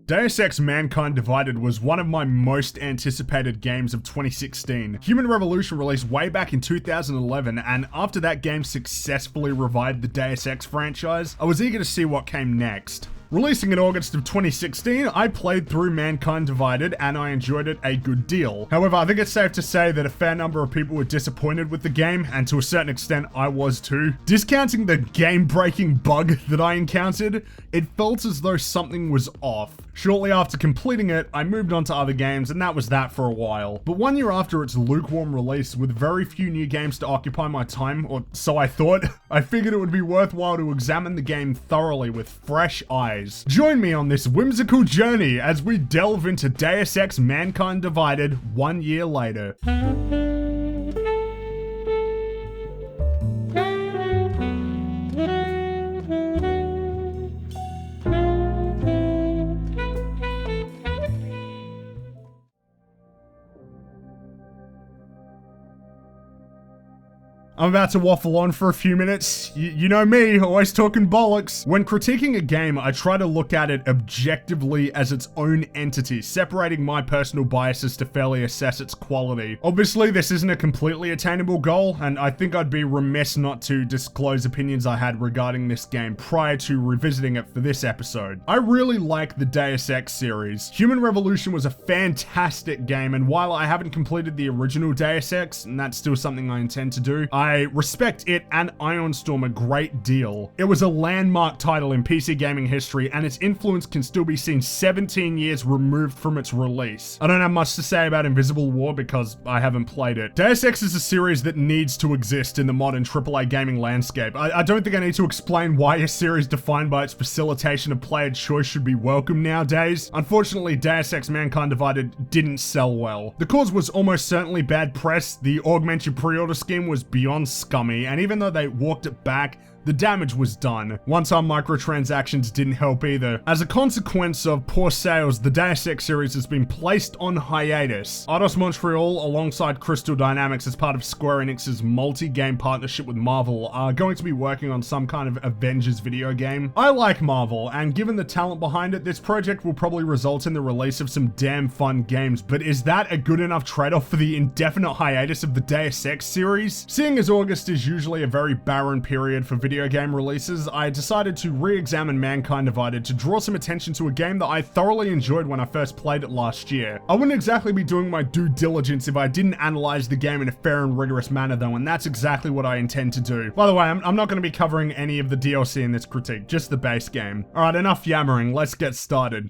Deus Ex Mankind Divided was one of my most anticipated games of 2016. Human Revolution released way back in 2011, and after that game successfully revived the Deus Ex franchise, I was eager to see what came next. Releasing in August of 2016, I played through Mankind Divided and I enjoyed it a good deal. However, I think it's safe to say that a fair number of people were disappointed with the game, and to a certain extent I was too. Discounting the game-breaking bug that I encountered, it felt as though something was off. Shortly after completing it, I moved on to other games, and that was that for a while. But 1 year after its lukewarm release, with very few new games to occupy my time, or so I thought, I figured it would be worthwhile to examine the game thoroughly with fresh eyes. Join me on this whimsical journey as we delve into Deus Ex Mankind Divided 1 year later. I'm about to waffle on for a few minutes. You know me, always talking bollocks. When critiquing a game, I try to look at it objectively as its own entity, separating my personal biases to fairly assess its quality. Obviously, this isn't a completely attainable goal, and I think I'd be remiss not to disclose opinions I had regarding this game prior to revisiting it for this episode. I really like the Deus Ex series. Human Revolution was a fantastic game, and while I haven't completed the original Deus Ex, and that's still something I intend to do, I respect it and Ion Storm a great deal. It was a landmark title in PC gaming history, and its influence can still be seen 17 years removed from its release. I don't have much to say about Invisible War because I haven't played it. Deus Ex is a series that needs to exist in the modern AAA gaming landscape. I don't think I need to explain why a series defined by its facilitation of player choice should be welcome nowadays. Unfortunately, Deus Ex Mankind Divided didn't sell well. The cause was almost certainly bad press. The augmented pre-order scheme was beyond scummy, and even though they walked it back, the damage was done. One-time microtransactions didn't help either. As a consequence of poor sales, the Deus Ex series has been placed on hiatus. Eidos Montreal, alongside Crystal Dynamics as part of Square Enix's multi-game partnership with Marvel, are going to be working on some kind of Avengers video game. I like Marvel, and given the talent behind it, this project will probably result in the release of some damn fun games, but is that a good enough trade-off for the indefinite hiatus of the Deus Ex series? Seeing as August is usually a very barren period for video game releases, I decided to re-examine Mankind Divided to draw some attention to a game that I thoroughly enjoyed when I first played it last year. I wouldn't exactly be doing my due diligence if I didn't analyze the game in a fair and rigorous manner though, and that's exactly what I intend to do. By the way, I'm not going to be covering any of the DLC in this critique, just the base game. Alright, enough yammering, let's get started.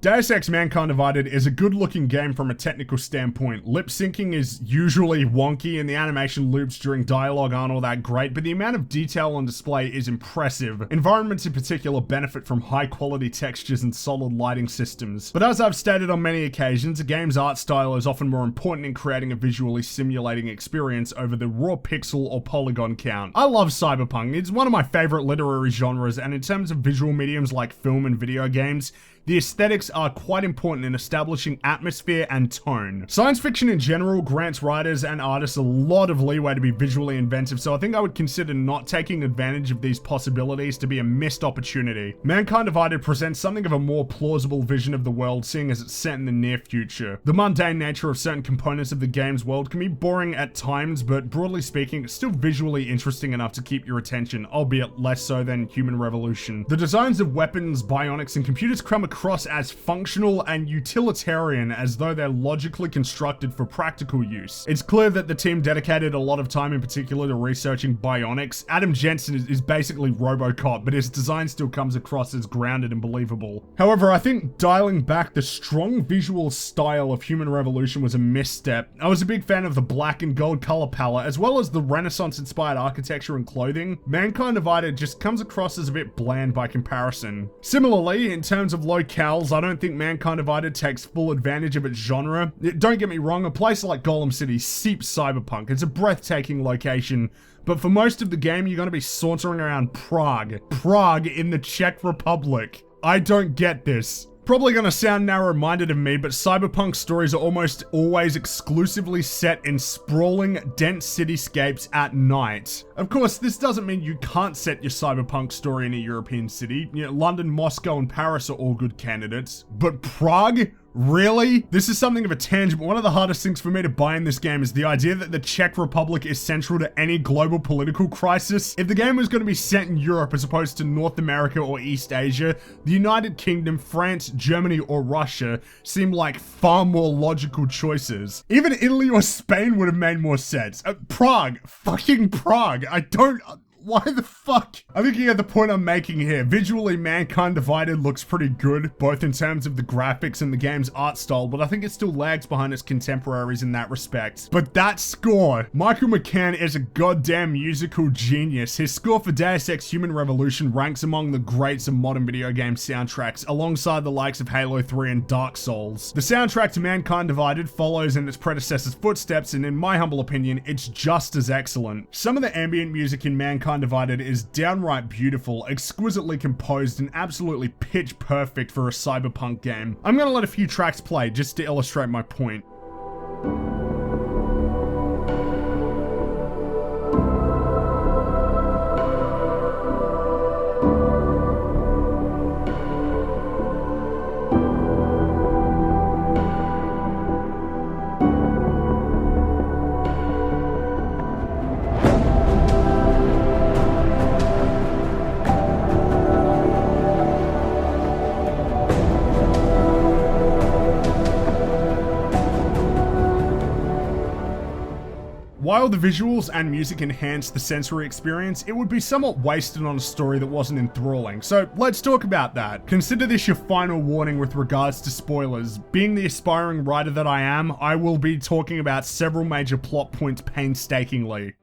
Deus Ex Mankind Divided is a good looking game from a technical standpoint. Lip syncing is usually wonky and the animation loops during dialogue aren't all that great, but the amount of detail on display is impressive. Environments in particular benefit from high quality textures and solid lighting systems. But as I've stated on many occasions, a game's art style is often more important in creating a visually simulating experience over the raw pixel or polygon count. I love cyberpunk, it's one of my favorite literary genres, and in terms of visual mediums like film and video games, the aesthetics are quite important in establishing atmosphere and tone. Science fiction in general grants writers and artists a lot of leeway to be visually inventive, so I think I would consider not taking advantage of these possibilities to be a missed opportunity. Mankind Divided presents something of a more plausible vision of the world, seeing as it's set in the near future. The mundane nature of certain components of the game's world can be boring at times, but broadly speaking, it's still visually interesting enough to keep your attention, albeit less so than Human Revolution. The designs of weapons, bionics, and computers come across as functional and utilitarian, as though they're logically constructed for practical use. It's clear that the team dedicated a lot of time in particular to researching bionics. Adam Jensen is basically RoboCop, but his design still comes across as grounded and believable. However, I think dialing back the strong visual style of Human Revolution was a misstep. I was a big fan of the black and gold color palette, as well as the Renaissance-inspired architecture and clothing. Mankind Divided just comes across as a bit bland by comparison. Similarly, in terms of locales, I don't think Mankind Divided takes full advantage of its genre. Don't get me wrong, a place like Golem City seeps cyberpunk. It's a breathtaking location, but for most of the game, you're going to be sauntering around Prague in the Czech Republic. I don't get this. Probably gonna sound narrow-minded of me, but cyberpunk stories are almost always exclusively set in sprawling, dense cityscapes at night. Of course, this doesn't mean you can't set your cyberpunk story in a European city. You know, London, Moscow, and Paris are all good candidates. But Prague? Really? This is something of a tangent, but one of the hardest things for me to buy in this game is the idea that the Czech Republic is central to any global political crisis. If the game was going to be set in Europe as opposed to North America or East Asia, the United Kingdom, France, Germany, or Russia seem like far more logical choices. Even Italy or Spain would have made more sense. Prague. Fucking Prague. Why the fuck? I think you get the point I'm making here. Visually, Mankind Divided looks pretty good, both in terms of the graphics and the game's art style, but I think it still lags behind its contemporaries in that respect. But that score! Michael McCann is a goddamn musical genius. His score for Deus Ex Human Revolution ranks among the greats of modern video game soundtracks, alongside the likes of Halo 3 and Dark Souls. The soundtrack to Mankind Divided follows in its predecessor's footsteps, and in my humble opinion, it's just as excellent. Some of the ambient music in Mankind Divided is downright beautiful, exquisitely composed, and absolutely pitch perfect for a cyberpunk game. I'm gonna let a few tracks play just to illustrate my point. While the visuals and music enhance the sensory experience, it would be somewhat wasted on a story that wasn't enthralling, so let's talk about that. Consider this your final warning with regards to spoilers. Being the aspiring writer that I am, I will be talking about several major plot points painstakingly.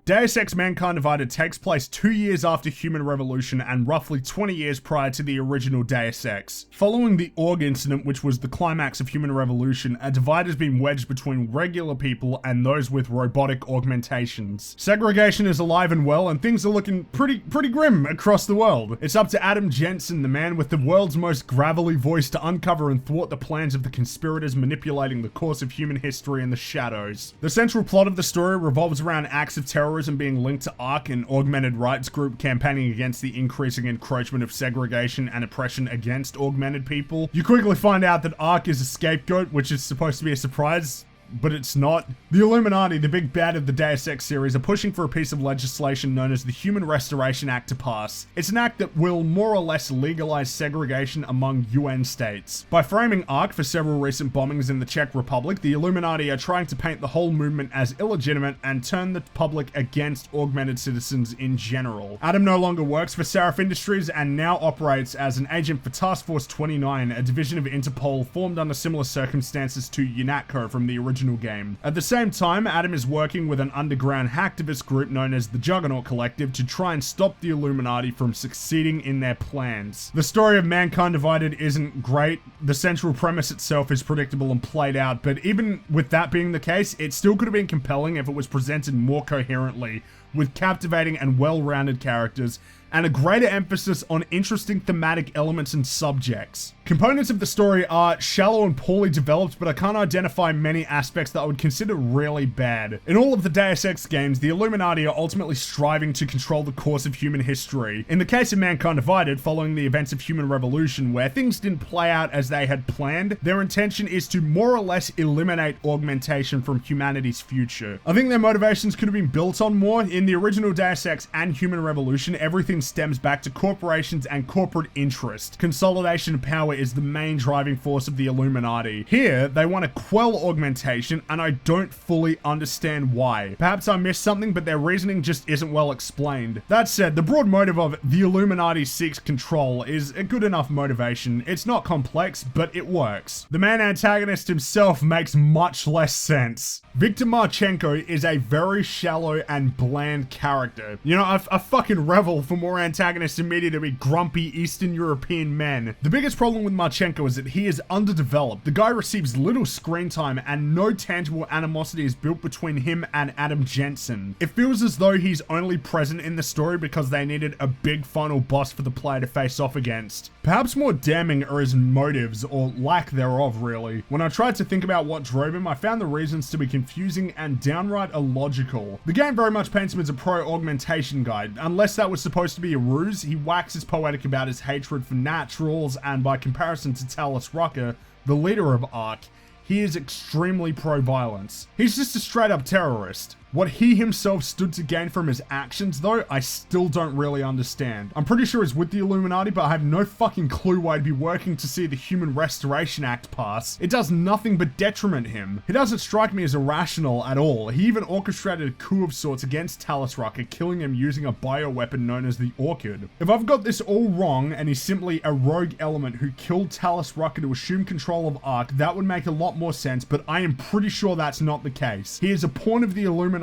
Deus Ex Mankind Divided takes place 2 years after Human Revolution and roughly 20 years prior to the original Deus Ex. Following the Org incident, which was the climax of Human Revolution, a divide has been wedged between regular people and those with robotic augmentations. Segregation is alive and well, and things are looking pretty grim across the world. It's up to Adam Jensen, the man with the world's most gravelly voice, to uncover and thwart the plans of the conspirators manipulating the course of human history in the shadows. The central plot of the story revolves around acts of terrorism being linked to ARC, an augmented rights group campaigning against the increasing encroachment of segregation and oppression against augmented people. You quickly find out that ARC is a scapegoat, which is supposed to be a surprise, but it's not. The Illuminati, the big bad of the Deus Ex series, are pushing for a piece of legislation known as the Human Restoration Act to pass. It's an act that will more or less legalize segregation among UN states. By framing ARC for several recent bombings in the Czech Republic, the Illuminati are trying to paint the whole movement as illegitimate and turn the public against augmented citizens in general. Adam no longer works for Seraph Industries and now operates as an agent for Task Force 29, a division of Interpol formed under similar circumstances to UNATCO from the original game. At the same time, Adam is working with an underground hacktivist group known as the Juggernaut Collective to try and stop the Illuminati from succeeding in their plans. The story of Mankind Divided isn't great. The central premise itself is predictable and played out, but even with that being the case, it still could have been compelling if it was presented more coherently, with captivating and well-rounded characters, and a greater emphasis on interesting thematic elements and subjects. Components of the story are shallow and poorly developed, but I can't identify many aspects that I would consider really bad. In all of the Deus Ex games, the Illuminati are ultimately striving to control the course of human history. In the case of Mankind Divided, following the events of Human Revolution, where things didn't play out as they had planned, their intention is to more or less eliminate augmentation from humanity's future. I think their motivations could have been built on more. In the original Deus Ex and Human Revolution, everything stems back to corporations and corporate interest. Consolidation of power is the main driving force of the Illuminati. Here, they want to quell augmentation, and I don't fully understand why. Perhaps I missed something, but their reasoning just isn't well explained. That said, the broad motive of the Illuminati seeks control is a good enough motivation. It's not complex, but it works. The main antagonist himself makes much less sense. Viktor Marchenko is a very shallow and bland bland character. You know, I fucking revel for more antagonists in media to be grumpy Eastern European men. The biggest problem with Marchenko is that he is underdeveloped. The guy receives little screen time and no tangible animosity is built between him and Adam Jensen. It feels as though he's only present in the story because they needed a big final boss for the player to face off against. Perhaps more damning are his motives, or lack thereof really. When I tried to think about what drove him, I found the reasons to be confusing and downright illogical. The game very much paints him as a pro-augmentation guy. Unless that was supposed to be a ruse, he waxes poetic about his hatred for naturals, and by comparison to Talos Rucker, the leader of ARC, he is extremely pro-violence. He's just a straight-up terrorist. What he himself stood to gain from his actions, though, I still don't really understand. I'm pretty sure he's with the Illuminati, but I have no fucking clue why he'd be working to see the Human Restoration Act pass. It does nothing but detriment him. He doesn't strike me as irrational at all. He even orchestrated a coup of sorts against Talos Rucker, killing him using a bioweapon known as the Orchid. If I've got this all wrong, and he's simply a rogue element who killed Talos Rucker to assume control of ARC, that would make a lot more sense, but I am pretty sure that's not the case. He is a pawn of the Illuminati,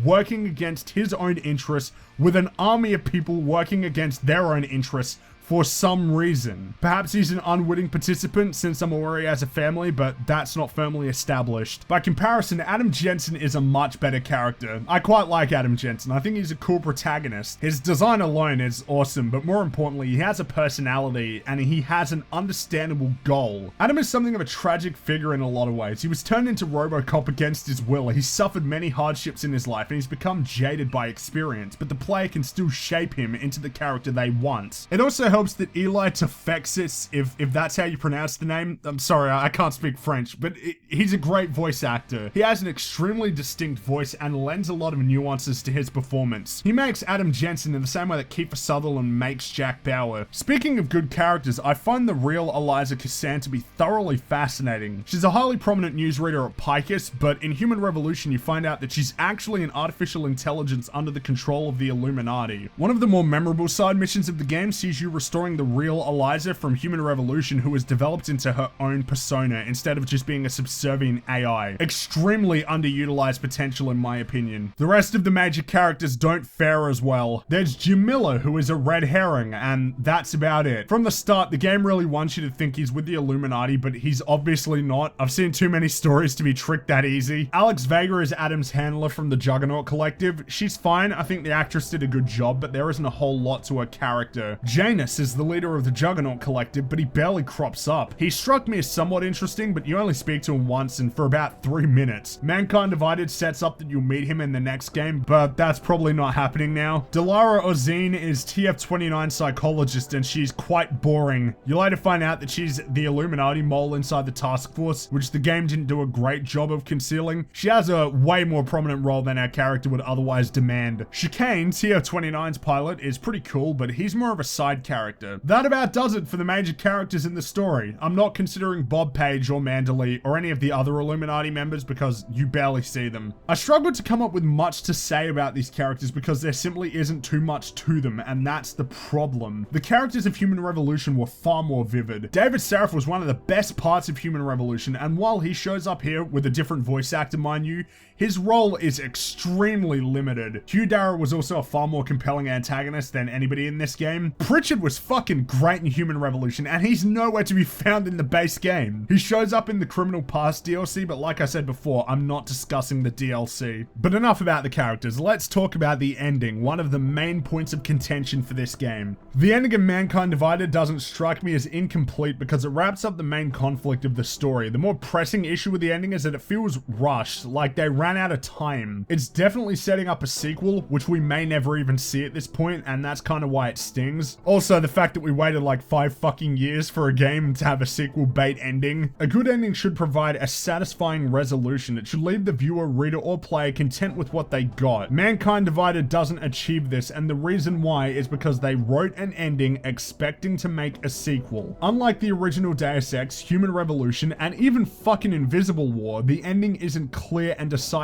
working against his own interests, with an army of people working against their own interests for some reason. Perhaps he's an unwitting participant since I'm aware he has a family, but that's not firmly established. By comparison, Adam Jensen is a much better character. I quite like Adam Jensen. I think he's a cool protagonist. His design alone is awesome, but more importantly, he has a personality and he has an understandable goal. Adam is something of a tragic figure in a lot of ways. He was turned into RoboCop against his will. He's suffered many hardships in his life and he's become jaded by experience, but the player can still shape him into the character they want. It also helps that Eli Tefexis, if that's how you pronounce the name, I'm sorry, I can't speak French, but he's a great voice actor. He has an extremely distinct voice and lends a lot of nuances to his performance. He makes Adam Jensen in the same way that Kiefer Sutherland makes Jack Bauer. Speaking of good characters, I find the real Eliza Cassan to be thoroughly fascinating. She's a highly prominent newsreader at Picus, but in Human Revolution you find out that she's actually an artificial intelligence under the control of the Illuminati. One of the more memorable side missions of the game sees you restoring the real Eliza from Human Revolution, who was developed into her own persona instead of just being a subservient AI. Extremely underutilized potential in my opinion. The rest of the major characters don't fare as well. There's Jim Miller, who is a red herring, and that's about it. From the start, the game really wants you to think he's with the Illuminati, but he's obviously not. I've seen too many stories to be tricked that easy. Alex Vega is Adam's handler from the Juggernaut Collective. She's fine. I think the actress did a good job, but there isn't a whole lot to her character. Janus is the leader of the Juggernaut Collective, but he barely crops up. He struck me as somewhat interesting, but you only speak to him once and for about 3 minutes. Mankind Divided sets up that you'll meet him in the next game, but that's probably not happening now. Delara Ozine is TF-29 psychologist, and she's quite boring. You later find out that she's the Illuminati mole inside the task force, which the game didn't do a great job of concealing. She has a way more prominent role than our character would otherwise demand. Chicane, TF-29's pilot, is pretty cool, but he's more of a side character. That about does it for the major characters in the story. I'm not considering Bob Page or Manderley or any of the other Illuminati members because you barely see them. I struggled to come up with much to say about these characters because there simply isn't too much to them, and that's the problem. The characters of Human Revolution were far more vivid. David Sarif was one of the best parts of Human Revolution, and while he shows up here with a different voice actor, mind you, his role is extremely limited. Hugh Darrow was also a far more compelling antagonist than anybody in this game. Pritchard was fucking great in Human Revolution, and he's nowhere to be found in the base game. He shows up in the Criminal Past DLC, but like I said before, I'm not discussing the DLC. But enough about the characters, let's talk about the ending, one of the main points of contention for this game. The ending of Mankind Divided doesn't strike me as incomplete because it wraps up the main conflict of the story. The more pressing issue with the ending is that it feels rushed, like they ran out of time. It's definitely setting up a sequel, which we may never even see at this point, and that's kind of why it stings. Also, the fact that we waited like 5 fucking years for a game to have a sequel bait ending. A good ending should provide a satisfying resolution. It should leave the viewer, reader, or player content with what they got. Mankind Divided doesn't achieve this, and the reason why is because they wrote an ending expecting to make a sequel. Unlike the original Deus Ex, Human Revolution, and even fucking Invisible War, the ending isn't clear and decisive.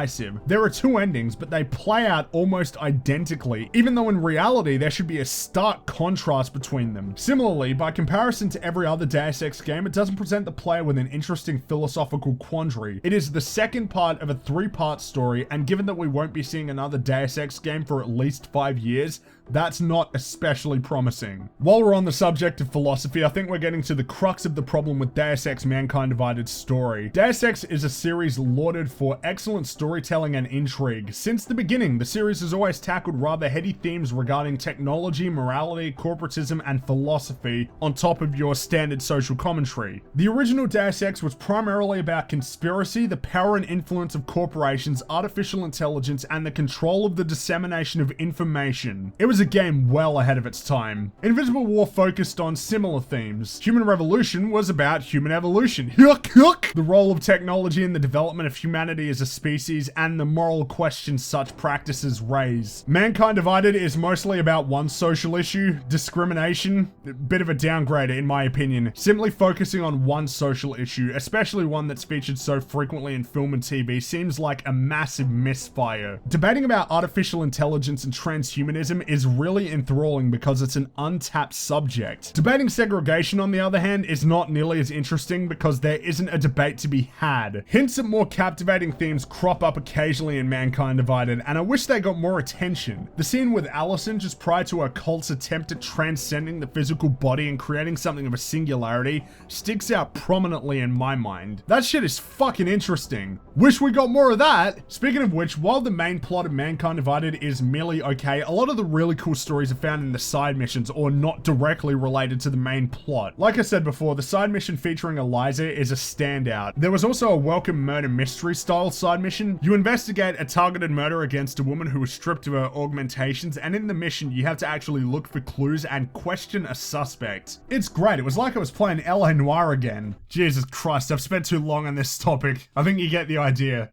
There are 2 endings, but they play out almost identically, even though in reality there should be a stark contrast between between them. Similarly, by comparison to every other Deus Ex game, it doesn't present the player with an interesting philosophical quandary. It is the second part of a 3-part story, and given that we won't be seeing another Deus Ex game for at least 5 years, that's not especially promising. While we're on the subject of philosophy, I think we're getting to the crux of the problem with Deus Ex Mankind Divided's story. Deus Ex is a series lauded for excellent storytelling and intrigue. Since the beginning, the series has always tackled rather heady themes regarding technology, morality, corporatism, and philosophy on top of your standard social commentary. The original Deus Ex was primarily about conspiracy, the power and influence of corporations, artificial intelligence, and the control of the dissemination of information. It was a game well ahead of its time. Invisible War focused on similar themes. Human Revolution was about human evolution. The role of technology in the development of humanity as a species and the moral questions such practices raise. Mankind Divided is mostly about one social issue, discrimination. A bit of a downgrade in my opinion. Simply focusing on one social issue, especially one that's featured so frequently in film and TV, seems like a massive misfire. Debating about artificial intelligence and transhumanism is really enthralling because it's an untapped subject. Debating segregation, on the other hand, is not nearly as interesting because there isn't a debate to be had. Hints at more captivating themes crop up occasionally in Mankind Divided, and I wish they got more attention. The scene with Allison just prior to her cult's attempt at transcending the physical body and creating something of a singularity sticks out prominently in my mind. That shit is fucking interesting. Wish we got more of that. Speaking of which, while the main plot of Mankind Divided is merely okay, a lot of the really cool stories are found in the side missions or not directly related to the main plot. Like I said before, the side mission featuring Eliza is a standout. There was also a welcome murder mystery style side mission. You investigate a targeted murder against a woman who was stripped of her augmentations, and in the mission you have to actually look for clues and question a suspect. It's great. It was like I was playing LA Noire again. Jesus Christ, I've spent too long on this topic. I think you get the idea.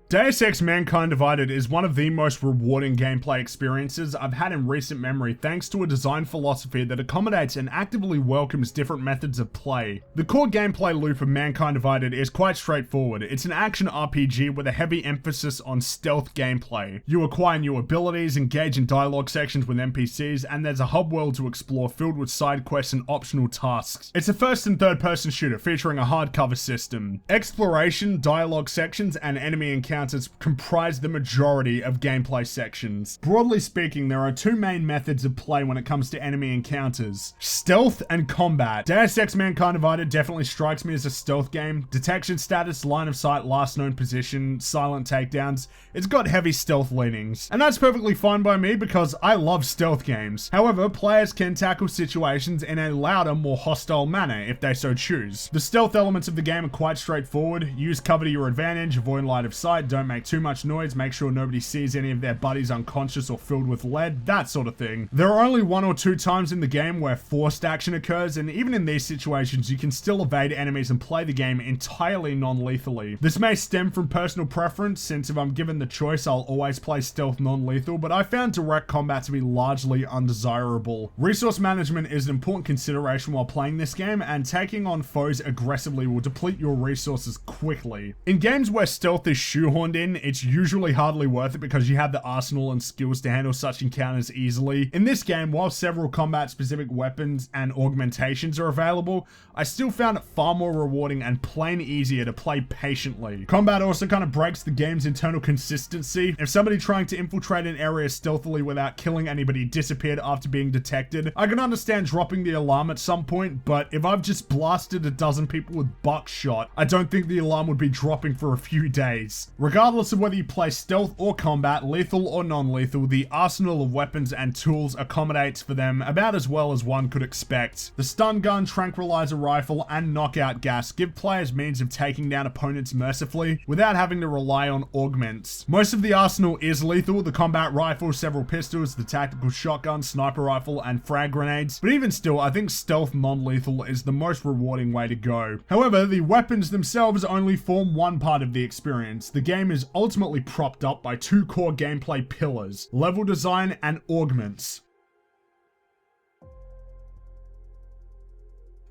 Deus Ex Mankind Divided is one of the most rewarding gameplay experiences I've had in recent memory thanks to a design philosophy that accommodates and actively welcomes different methods of play. The core gameplay loop of Mankind Divided is quite straightforward. It's an action RPG with a heavy emphasis on stealth gameplay. You acquire new abilities, engage in dialogue sections with NPCs, and there's a hub world to explore filled with side quests and optional tasks. It's a first and third person shooter featuring a hardcover system. Exploration, dialogue sections, and enemy encounters comprise the majority of gameplay sections. Broadly speaking, there are two main methods of play when it comes to enemy encounters: stealth and combat. Deus Ex Mankind Divided definitely strikes me as a stealth game. Detection status, line of sight, last known position, silent takedowns. It's got heavy stealth leanings. And that's perfectly fine by me because I love stealth games. However, players can tackle situations in a louder, more hostile manner if they so choose. The stealth elements of the game are quite straightforward. Use cover to your advantage, avoid line of sight, don't make too much noise, make sure nobody sees any of their buddies unconscious or filled with lead, that sort of thing. There are only 1 or 2 times in the game where forced action occurs, and even in these situations you can still evade enemies and play the game entirely non-lethally. This may stem from personal preference, since if I'm given the choice I'll always play stealth non-lethal, but I found direct combat to be largely undesirable. Resource management is an important consideration while playing this game, and taking on foes aggressively will deplete your resources quickly. In games where stealth is shoehorned in, it's usually hardly worth it because you have the arsenal and skills to handle such encounters easily. In this game, while several combat specific weapons and augmentations are available, I still found it far more rewarding and plain easier to play patiently. Combat also kind of breaks the game's internal consistency. If somebody trying to infiltrate an area stealthily without killing anybody disappeared after being detected, I can understand dropping the alarm at some point, but if I've just blasted a dozen people with buckshot, I don't think the alarm would be dropping for a few days. Regardless of whether you play stealth or combat, lethal or non-lethal, the arsenal of weapons and tools accommodates for them about as well as one could expect. The stun gun, tranquilizer rifle, and knockout gas give players means of taking down opponents mercifully without having to rely on augments. Most of the arsenal is lethal: the combat rifle, several pistols, the tactical shotgun, sniper rifle, and frag grenades, but even still, I think stealth non-lethal is the most rewarding way to go. However, the weapons themselves only form one part of the experience. The game is ultimately propped up by 2 core gameplay pillars: level design and augments.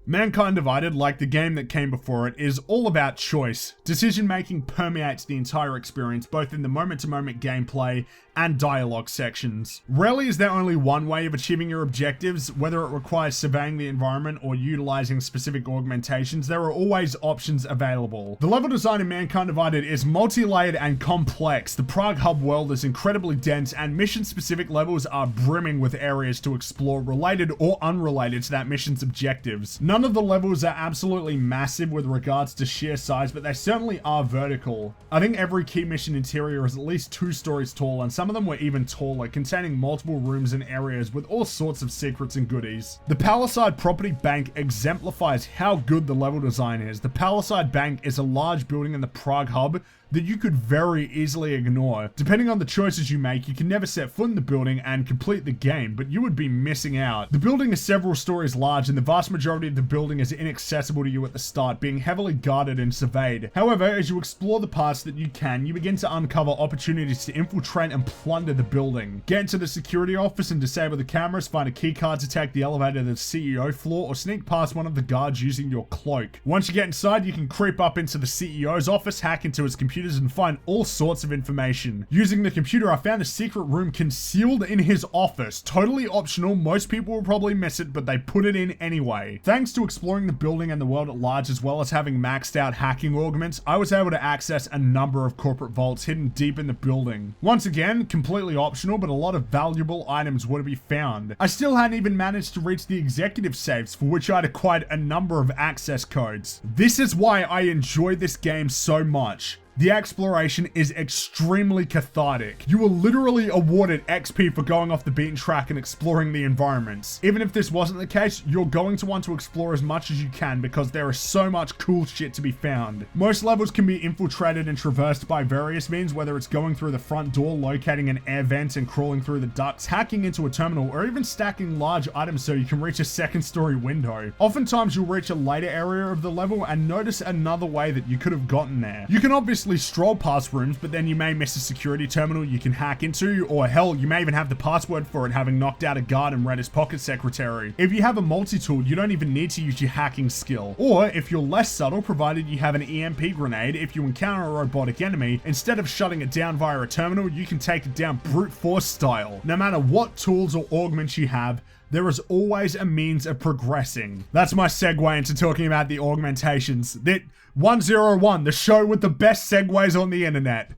Mankind Divided, like the game that came before it, is all about choice. Decision making permeates the entire experience, both in the moment-to-moment gameplay and dialogue sections. Rarely is there only one way of achieving your objectives, whether it requires surveying the environment or utilizing specific augmentations, there are always options available. The level design in Mankind Divided is multi-layered and complex. The Prague Hub world is incredibly dense, and mission-specific levels are brimming with areas to explore related or unrelated to that mission's objectives. None of the levels are absolutely massive with regards to sheer size, but they certainly are vertical. I think every key mission interior is at least 2 stories tall, and some of them were even taller, containing multiple rooms and areas with all sorts of secrets and goodies. The Palisade Property Bank exemplifies how good the level design is. The Palisade Bank is a large building in the Prague Hub that you could very easily ignore. Depending on the choices you make, you can never set foot in the building and complete the game, but you would be missing out. The building is several stories large, and the vast majority of the building is inaccessible to you at the start, being heavily guarded and surveyed. However, as you explore the parts that you can, you begin to uncover opportunities to infiltrate and plunder the building. Get into the security office and disable the cameras, find a keycard to take the elevator to the CEO floor, or sneak past one of the guards using your cloak. Once you get inside, you can creep up into the CEO's office, hack into his computer, and find all sorts of information. Using the computer, I found a secret room concealed in his office. Totally optional, most people will probably miss it, but they put it in anyway. Thanks to exploring the building and the world at large, as well as having maxed out hacking augments, I was able to access a number of corporate vaults hidden deep in the building. Once again, completely optional, but a lot of valuable items were to be found. I still hadn't even managed to reach the executive safes, for which I'd acquired a number of access codes. This is why I enjoy this game so much. The exploration is extremely cathartic. You are literally awarded XP for going off the beaten track and exploring the environments. Even if this wasn't the case, you're going to want to explore as much as you can because there is so much cool shit to be found. Most levels can be infiltrated and traversed by various means, whether it's going through the front door, locating an air vent and crawling through the ducts, hacking into a terminal, or even stacking large items so you can reach a second-story window. Oftentimes you'll reach a later area of the level and notice another way that you could have gotten there. You can obviously stroll past rooms, but then you may miss a security terminal you can hack into, or hell, you may even have the password for it, having knocked out a guard and read his pocket secretary. If you have a multi-tool, you don't even need to use your hacking skill. Or if you're less subtle, provided you have an EMP grenade, if you encounter a robotic enemy, instead of shutting it down via a terminal, you can take it down brute force style. No matter what tools or augments you have, there is always a means of progressing. That's my segue into talking about the augmentations. That 101, the show with the best segues on the internet.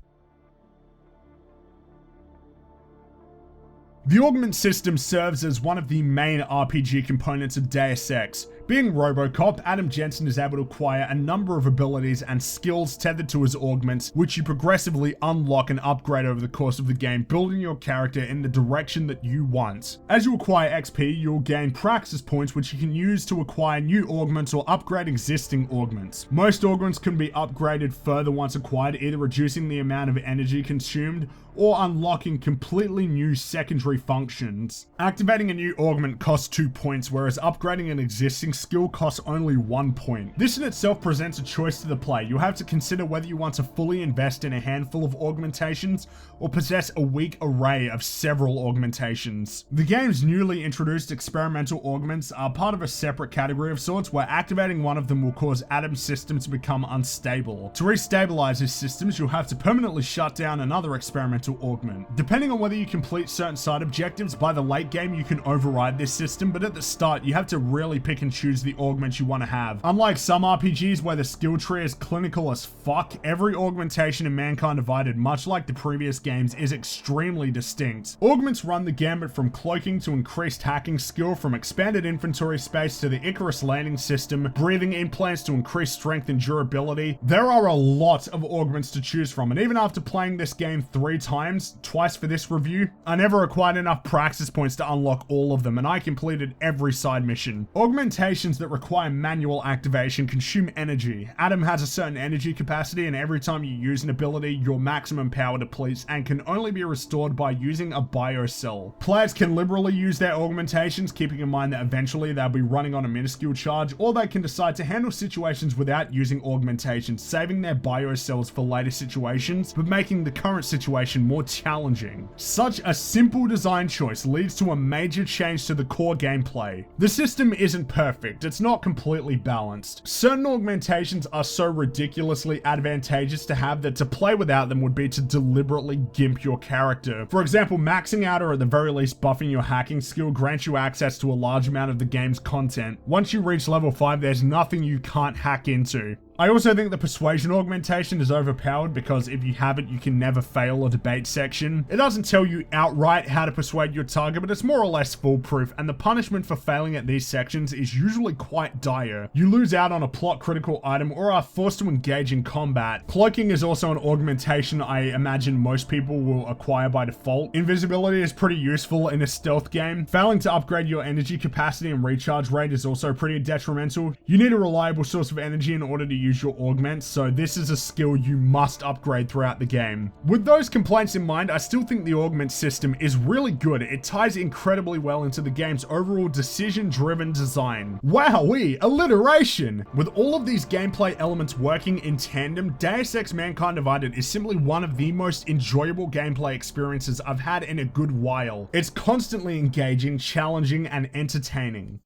The augment system serves as one of the main RPG components of Deus Ex. Being RoboCop, Adam Jensen is able to acquire a number of abilities and skills tethered to his augments, which you progressively unlock and upgrade over the course of the game, building your character in the direction that you want. As you acquire XP, you'll gain praxis points, which you can use to acquire new augments or upgrade existing augments. Most augments can be upgraded further once acquired, either reducing the amount of energy consumed or unlocking completely new secondary functions. Activating a new augment costs 2 points, whereas upgrading an existing skill costs only 1 point. This in itself presents a choice to the player. You'll have to consider whether you want to fully invest in a handful of augmentations or possess a weak array of several augmentations. The game's newly introduced experimental augments are part of a separate category of sorts, where activating one of them will cause Adam's system to become unstable. To restabilize his systems, you'll have to permanently shut down another experimental augment. Depending on whether you complete certain side objectives, by the late game you can override this system, but at the start you have to really pick and choose the augments you want to have. Unlike some RPGs where the skill tree is clinical as fuck, every augmentation in Mankind Divided, much like the previous games, is extremely distinct. Augments run the gambit from cloaking to increased hacking skill, from expanded inventory space to the Icarus landing system, breathing implants to increase strength and durability. There are a lot of augments to choose from, and even after playing this game 3 times, twice for this review, I never acquired enough praxis points to unlock all of them, and I completed every side mission. Augmentations that require manual activation consume energy. Adam has a certain energy capacity, and every time you use an ability, your maximum power depletes and can only be restored by using a biocell. Players can liberally use their augmentations, keeping in mind that eventually they'll be running on a minuscule charge, or they can decide to handle situations without using augmentations, saving their biocells for later situations, but making the current situation more challenging. Such a simple design choice leads to a major change to the core gameplay. The system isn't perfect. perfect. It's not completely balanced. Certain augmentations are so ridiculously advantageous to have that to play without them would be to deliberately gimp your character. For example, maxing out or at the very least buffing your hacking skill grants you access to a large amount of the game's content. Once you reach level 5, there's nothing you can't hack into. I also think the persuasion augmentation is overpowered because if you have it, you can never fail a debate section. It doesn't tell you outright how to persuade your target, but it's more or less foolproof, and the punishment for failing at these sections is usually quite dire. You lose out on a plot critical item or are forced to engage in combat. Cloaking is also an augmentation I imagine most people will acquire by default. Invisibility is pretty useful in a stealth game. Failing to upgrade your energy capacity and recharge rate is also pretty detrimental. You need a reliable source of energy in order to use your augments, so this is a skill you must upgrade throughout the game. With those complaints in mind, I still think the augment system is really good. It ties incredibly well into the game's overall decision-driven design. Wowee, alliteration! With all of these gameplay elements working in tandem, Deus Ex Mankind Divided is simply one of the most enjoyable gameplay experiences I've had in a good while. It's constantly engaging, challenging, and entertaining.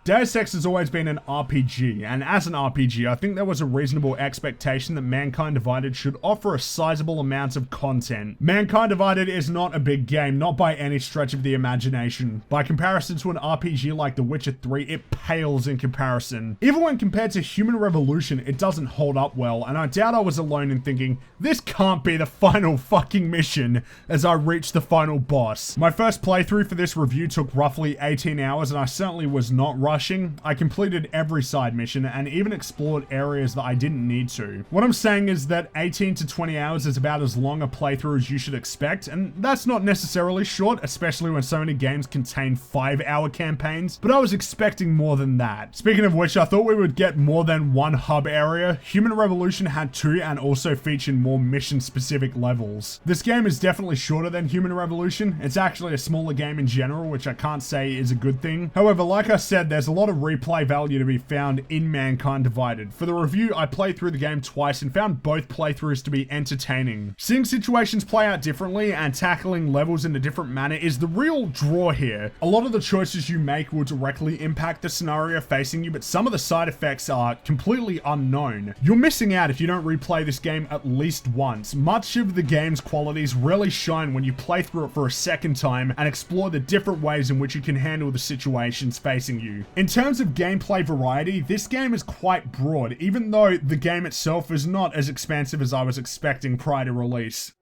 Deus Ex has always been an RPG, and as an RPG, I think there was a reasonable expectation that Mankind Divided should offer a sizable amount of content. Mankind Divided is not a big game, not by any stretch of the imagination. By comparison to an RPG like The Witcher 3, it pales in comparison. Even when compared to Human Revolution, it doesn't hold up well, and I doubt I was alone in thinking, this can't be the final fucking mission, as I reached the final boss. My first playthrough for this review took roughly 18 hours, and I certainly was not rushing. I completed every side mission and even explored areas that I didn't need to. What I'm saying is that 18 to 20 hours is about as long a playthrough as you should expect, and that's not necessarily short, especially when so many games contain 5-hour campaigns, but I was expecting more than that. Speaking of which, I thought we would get more than one hub area. Human Revolution had 2 and also featured more mission-specific levels. This game is definitely shorter than Human Revolution. It's actually a smaller game in general, which I can't say is a good thing. However, like I said, there's a lot of replay value to be found in Mankind Divided. For the review, I played through the game twice and found both playthroughs to be entertaining. Seeing situations play out differently and tackling levels in a different manner is the real draw here. A lot of the choices you make will directly impact the scenario facing you, but some of the side effects are completely unknown. You're missing out if you don't replay this game at least once. Much of the game's qualities really shine when you play through it for a second time and explore the different ways in which you can handle the situations facing you. In terms of gameplay variety, this game is quite broad, even though the game itself is not as expansive as I was expecting prior to release.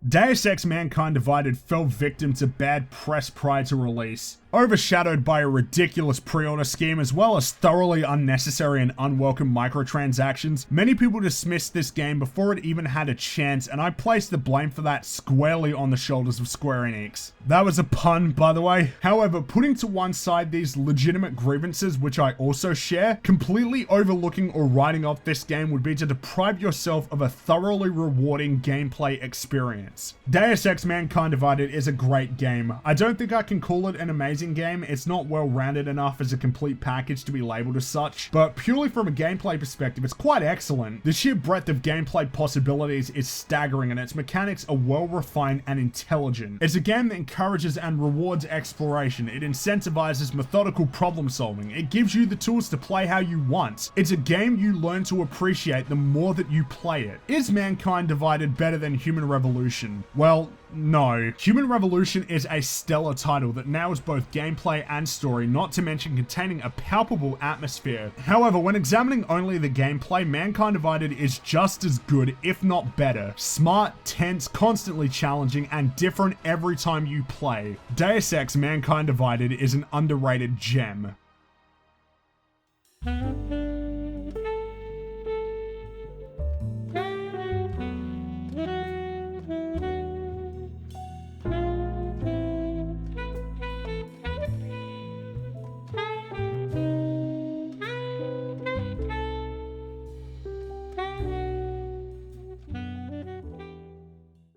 Deus Ex Mankind Divided fell victim to bad press prior to release, overshadowed by a ridiculous pre-order scheme as well as thoroughly unnecessary and unwelcome microtransactions. Many people dismissed this game before it even had a chance, and I placed the blame for that squarely on the shoulders of Square Enix. That was a pun, by the way. However, putting to one side these legitimate grievances, which I also share, completely overlooking or writing off this game would be to deprive yourself of a thoroughly rewarding gameplay experience. Deus Ex Mankind Divided is a great game. I don't think I can call it an amazing game. It's not well-rounded enough as a complete package to be labeled as such, but purely from a gameplay perspective, it's quite excellent. The sheer breadth of gameplay possibilities is staggering, and its mechanics are well-refined and intelligent. It's a game that encourages and rewards exploration. It incentivizes methodical problem solving. It gives you the tools to play how you want. It's a game you learn to appreciate the more that you play it. Is Mankind Divided better than Human Revolution? Well, no. Human Revolution is a stellar title that nails both gameplay and story, not to mention containing a palpable atmosphere. However, when examining only the gameplay, Mankind Divided is just as good, if not better. Smart, tense, constantly challenging, and different every time you play. Deus Ex Mankind Divided is an underrated gem.